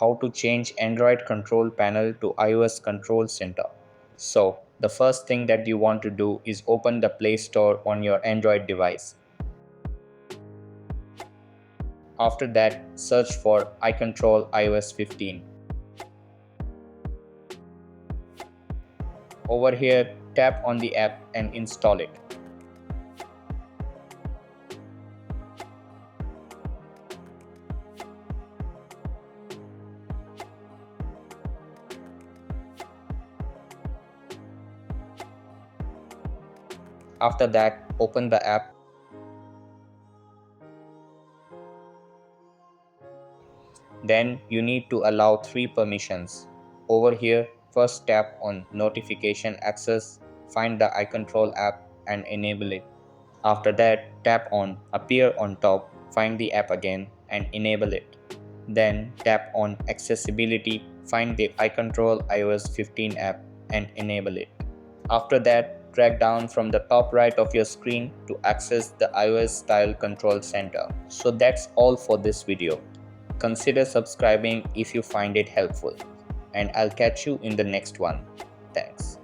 how to change Android control panel to iOS control center. So the first thing that you want to do is open the Play Store on your Android device. After that, search for iControl iOS 15. Over here, tap on the app and install it. After that, open the app. Then you need to allow 3 permissions. Over here, first tap on Notification Access, find the iControl app and enable it. After that, tap on Appear on top, find the app again and enable it. Then tap on Accessibility, find the iControl iOS 15 app and enable it. After that, drag down from the top right of your screen to access the iOS Style Control Center. So that's all for this video. Consider subscribing if you find it helpful, and I'll catch you in the next one. Thanks.